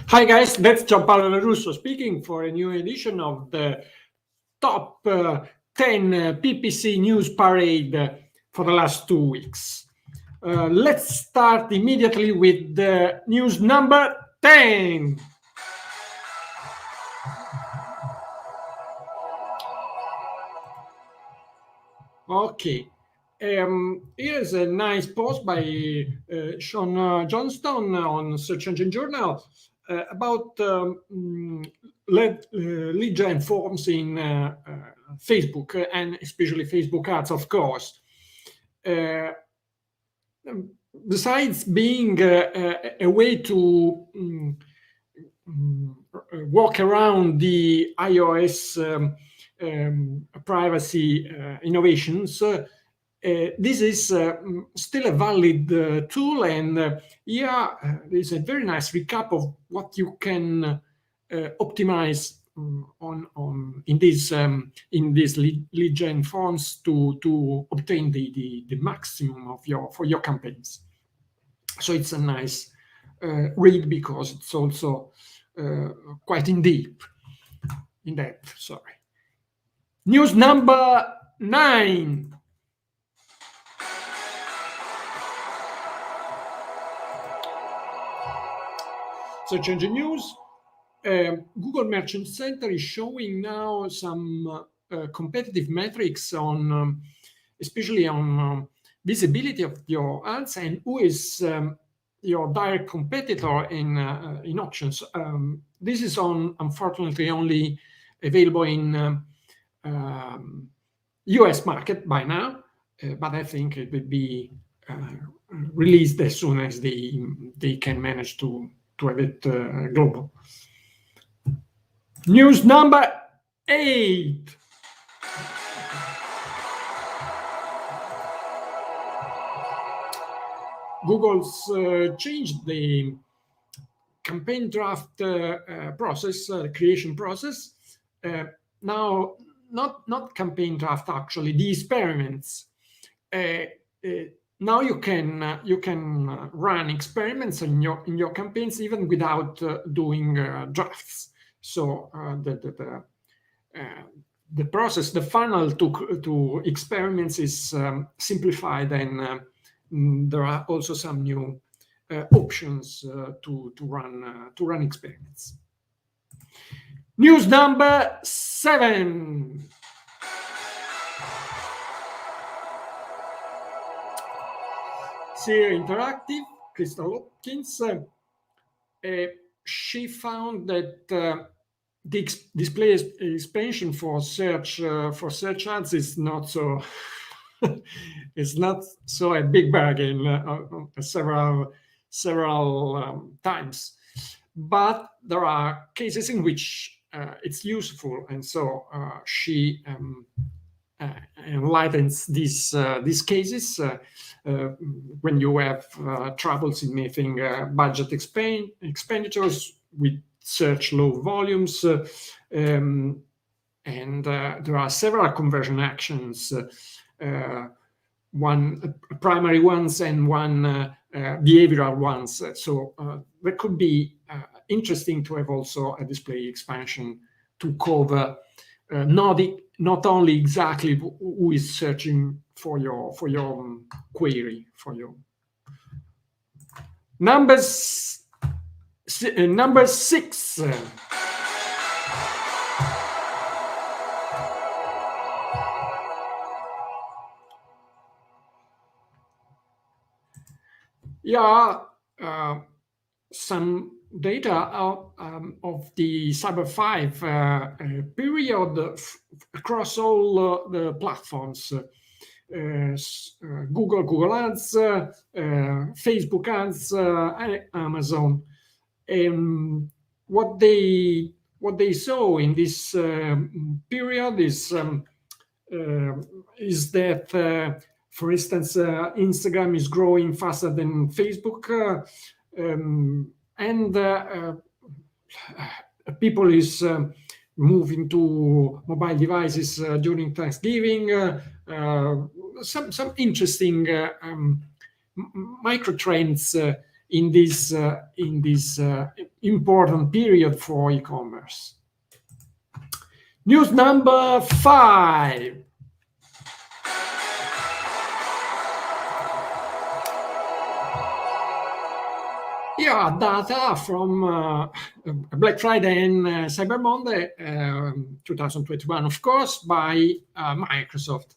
Hi guys, that's Gianpaolo Lorusso speaking for a new edition of the top 10 PPC news parade for the last 2 weeks. Let's start immediately with the news number 10. Okay. Here's a nice post by Sean Johnston on Search Engine Journal about lead gen forms in Facebook and especially Facebook ads, of course. Besides being a way to walk around the iOS privacy innovations, this is still a valid tool, and here there's a very nice recap of what you can optimize in these lead gen forms to obtain the maximum for your campaigns. So it's a nice read because it's also quite in depth. Sorry. News number 9. Search engine news. Google Merchant Center is showing now some competitive metrics on, especially on visibility of your ads and who is your direct competitor in auctions. This is unfortunately only available in US market by now, but I think it will be released as soon as they can manage to have it global. News number 8. Google's changed the campaign draft process, creation process. Now, not campaign draft actually, the experiments. Now you can run experiments in your campaigns even without doing drafts. So the process, the funnel to experiments is simplified, and there are also some new options to run experiments. News number 7. Seer Interactive, Crystal Hopkins, she found that the display expansion for search ads is not so a big bargain several times, but there are cases in which it's useful, and so she enlightens these cases when you have troubles in meeting budget expenditures with search low volumes, and there are several conversion actions, one primary ones and one behavioral ones. So that could be interesting to have also a display expansion to cover not only exactly who is searching for your query, for your number 6. Some data of the Cyber 5 period across all the platforms, Google Ads, Facebook Ads, Amazon. What they saw in this period is that, for instance, Instagram is growing faster than Facebook, and people is moving to mobile devices during Thanksgiving. Some interesting micro trends in this important period for e-commerce. News number 5. Here are data from Black Friday and Cyber Monday 2021, of course, by Microsoft.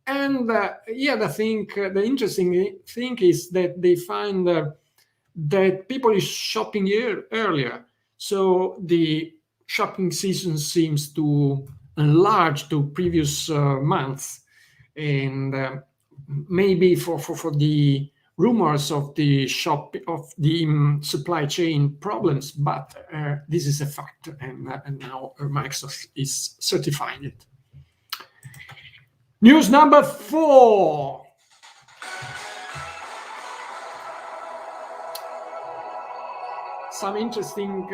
And here the interesting thing is that they find that people is shopping earlier. So the shopping season seems to enlarge to previous months. And maybe for the rumors of the supply chain problems, but this is a fact, and now Microsoft is certifying it. News number 4. Some interesting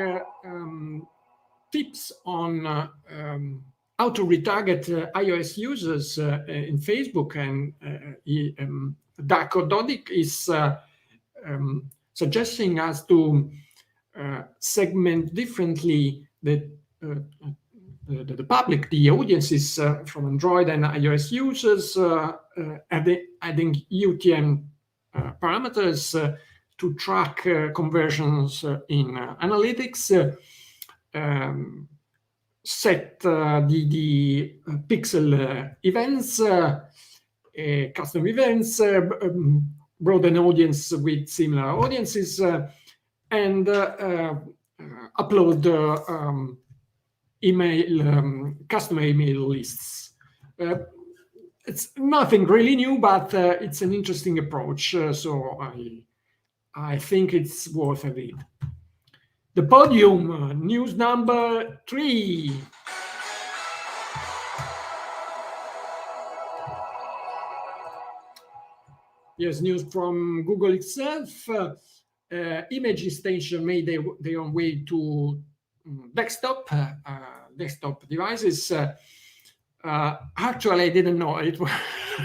tips on how to retarget iOS users in Facebook, and Darko Dodik is suggesting us to segment differently the public, the audiences from Android and iOS users, adding UTM parameters to track conversions in analytics, set the pixel events, custom events, broaden audience with similar audiences, and upload customer email lists. It's nothing really new, but it's an interesting approach, so I think it's worth a read. The podium, news number 3. Here's news from Google itself. Image extension made their own way to desktop devices. Actually, I didn't know it.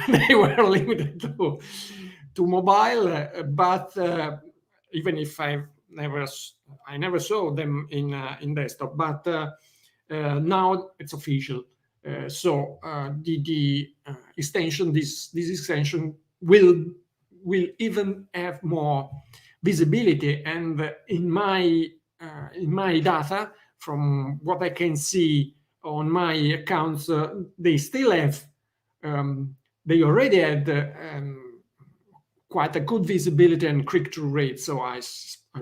They were limited to mobile, but even if I never saw them in desktop. But now it's official. So the extension, this extension will even have more visibility, and in my data, from what I can see on my accounts, they still have they already had quite a good visibility and click-through rate. So I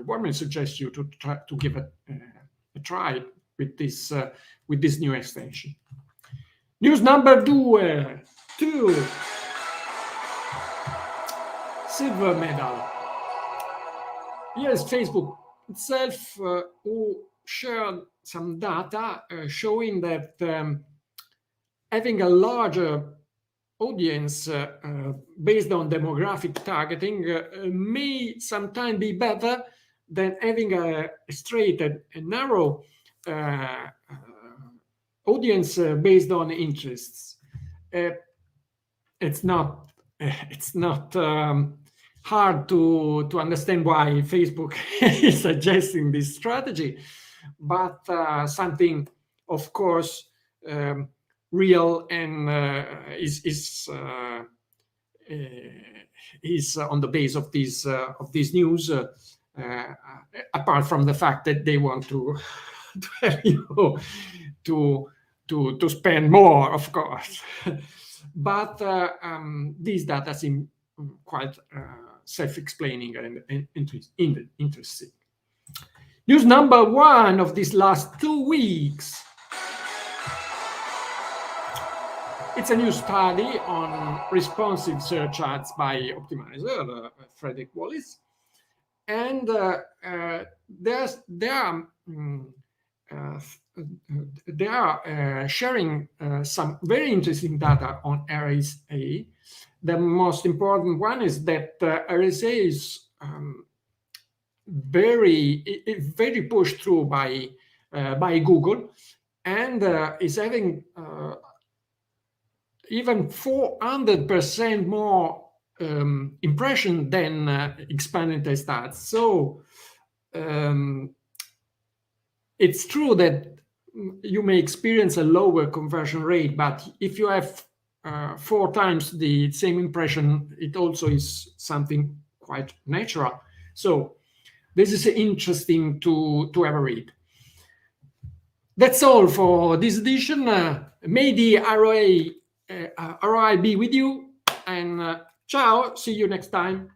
warmly suggest you to try to give a try with this new extension. News number 2. Silver medal. Here is Facebook itself, who shared some data showing that having a larger audience based on demographic targeting may sometimes be better than having a straight and narrow audience based on interests. It's not hard to understand why Facebook is suggesting this strategy, but something, of course, real and is on the base of this news. Apart from the fact that they want to have you to spend more, of course, but these data seem quite self-explaining and interesting. News number 1 of these last 2 weeks. It's a new study on responsive surcharges by optimizer, Frederick Wallace, and they are sharing some very interesting data on RSA. The most important one is that RSA is very pushed through by Google, and is having even 400% more impression than expanded test ads. So it's true that you may experience a lower conversion rate, but if you have 4 times the same impression, it also is something quite natural. So this is interesting to have a read. That's all for this edition. May the ROI be with you, and ciao, see you next time.